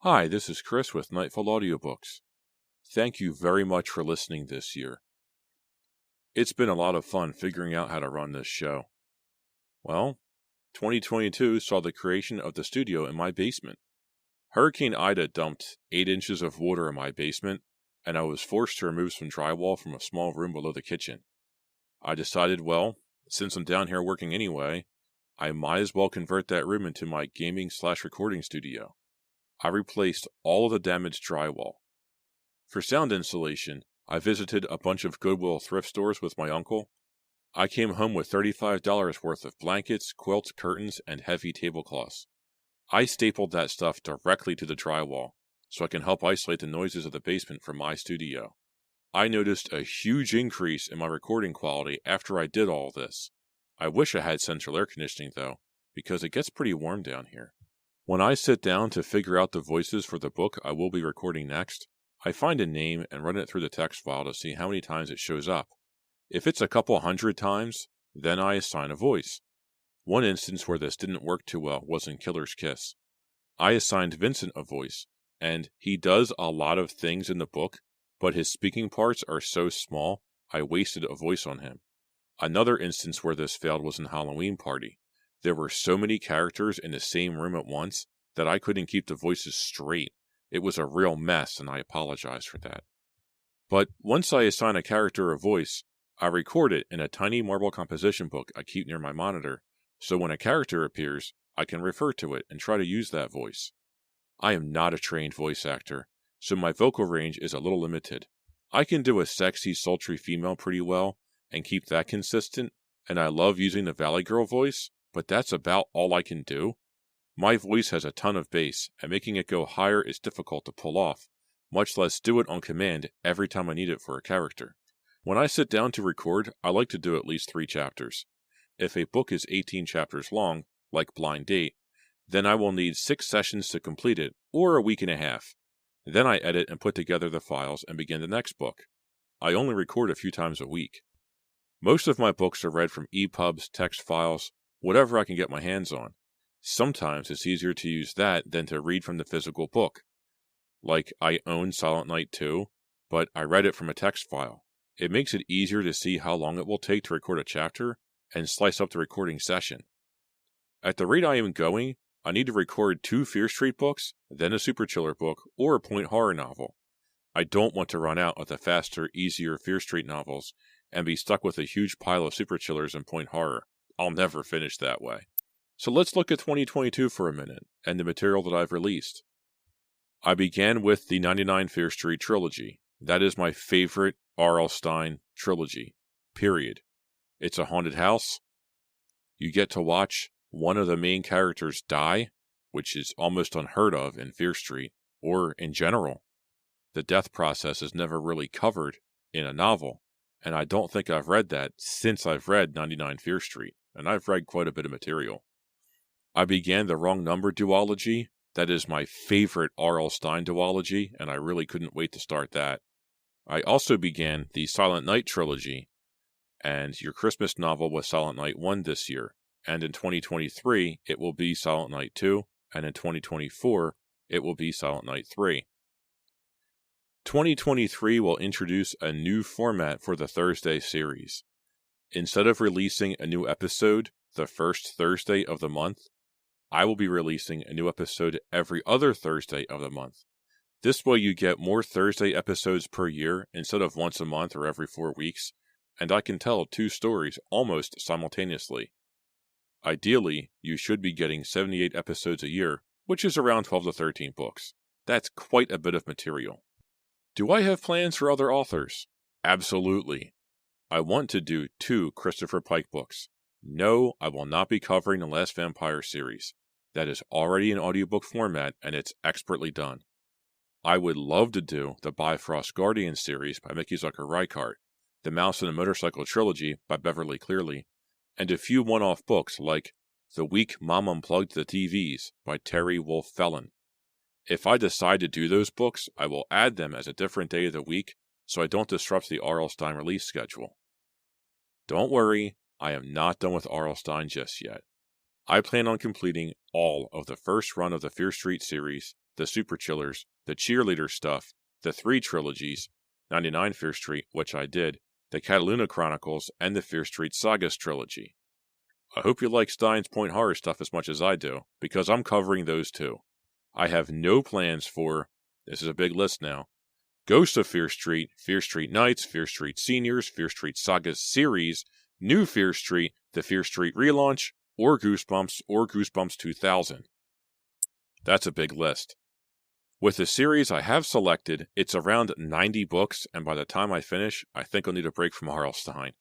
Hi, this is Chris with Nightfall Audiobooks. Thank you very much for listening this year. It's been a lot of fun figuring out how to run this show. Well, 2022 saw the creation of the studio in my basement. Hurricane Ida dumped 8 inches of water in my basement, and I was forced to remove some drywall from a small room below the kitchen. I decided, since I'm down here working anyway, I might as well convert that room into my gaming/recording studio. I replaced all of the damaged drywall. For sound insulation, I visited a bunch of Goodwill thrift stores with my uncle. I came home with $35 worth of blankets, quilts, curtains, and heavy tablecloths. I stapled that stuff directly to the drywall, so I can help isolate the noises of the basement from my studio. I noticed a huge increase in my recording quality after I did all this. I wish I had central air conditioning though, because it gets pretty warm down here. When I sit down to figure out the voices for the book I will be recording next, I find a name and run it through the text file to see how many times it shows up. If it's a couple hundred times, then I assign a voice. One instance where this didn't work too well was in Killer's Kiss. I assigned Vincent a voice, and he does a lot of things in the book, but his speaking parts are so small, I wasted a voice on him. Another instance where this failed was in Halloween Party. There were so many characters in the same room at once that I couldn't keep the voices straight. It was a real mess, and I apologize for that. But once I assign a character a voice, I record it in a tiny marble composition book I keep near my monitor, so when a character appears, I can refer to it and try to use that voice. I am not a trained voice actor, so my vocal range is a little limited. I can do a sexy, sultry female pretty well, and keep that consistent, and I love using the Valley Girl voice, but that's about all I can do. My voice has a ton of bass, and making it go higher is difficult to pull off, much less do it on command every time I need it for a character. When I sit down to record, I like to do at least 3 chapters. If a book is 18 chapters long, like Blind Date, then I will need 6 sessions to complete it, or a week and a half. Then I edit and put together the files and begin the next book. I only record a few times a week. Most of my books are read from EPUBs, text files, whatever I can get my hands on. Sometimes it's easier to use that than to read from the physical book. Like, I own Silent Night 2, but I read it from a text file. It makes it easier to see how long it will take to record a chapter and slice up the recording session. At the rate I am going, I need to record 2 Fear Street books, then a Super Chiller book, or a point horror novel. I don't want to run out of the faster, easier Fear Street novels and be stuck with a huge pile of Super Chillers and point horror. I'll never finish that way. So let's look at 2022 for a minute, and the material that I've released. I began with the 99 Fear Street trilogy. That is my favorite R.L. Stine trilogy, period. It's a haunted house. You get to watch one of the main characters die, which is almost unheard of in Fear Street, or in general. The death process is never really covered in a novel, and I don't think I've read that since I've read 99 Fear Street, and I've read quite a bit of material. I began the Wrong Number duology. That is my favorite R.L. Stine duology, and I really couldn't wait to start that. I also began the Silent Night trilogy, and your Christmas novel was Silent Night 1 this year, and in 2023 it will be Silent Night 2, and in 2024 it will be Silent Night 3. 2023 will introduce a new format for the Thursday series. Instead of releasing a new episode the first Thursday of the month, I will be releasing a new episode every other Thursday of the month. This way you get more Thursday episodes per year instead of once a month or every 4 weeks, and I can tell 2 stories almost simultaneously. Ideally, you should be getting 78 episodes a year, which is around 12 to 13 books. That's quite a bit of material. Do I have plans for other authors? Absolutely. I want to do 2 Christopher Pike books. No, I will not be covering the Last Vampire series. That is already in audiobook format, and it's expertly done. I would love to do the Bifrost Guardian series by Mickey Zucker-Reichart, the Mouse and the Motorcycle trilogy by Beverly Cleary, and a few one-off books like The Week Mom Unplugged the TVs by Terry Wolfe Fellon. If I decide to do those books, I will add them as a different day of the week so I don't disrupt the R.L. Stine release schedule. Don't worry, I am not done with R.L. Stine just yet. I plan on completing all of the first run of the Fear Street series, the Super Chillers, the Cheerleader stuff, the 3 trilogies, 99 Fear Street, which I did, the Cataluna Chronicles, and the Fear Street Sagas trilogy. I hope you like Stein's Point horror stuff as much as I do, because I'm covering those too. I have no plans for, this is a big list now, Ghost of Fear Street Nights, Fear Street Seniors, Fear Street Sagas series, New Fear Street, the Fear Street relaunch, or Goosebumps 2000. That's a big list. With the series I have selected, it's around 90 books, and by the time I finish, I think I'll need a break from R.L. Stine.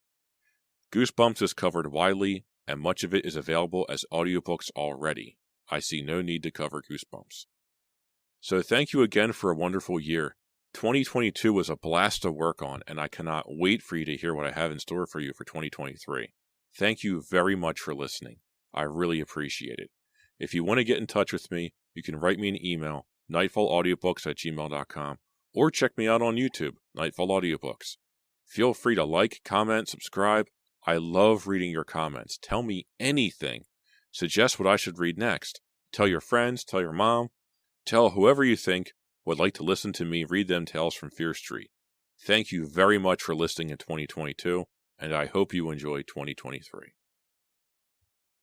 Goosebumps is covered widely, and much of it is available as audiobooks already. I see no need to cover Goosebumps. So thank you again for a wonderful year. 2022 was a blast to work on, and I cannot wait for you to hear what I have in store for you for 2023. Thank you very much for listening. I really appreciate it. If you want to get in touch with me, you can write me an email, nightfallaudiobooks@gmail.com, or check me out on YouTube, Nightfall Audiobooks. Feel free to like, comment, subscribe. I love reading your comments. Tell me anything. Suggest what I should read next. Tell your friends, tell your mom, tell whoever you think would like to listen to me read them tales from Fear Street. Thank you very much for listening in 2022, and I hope you enjoy 2023.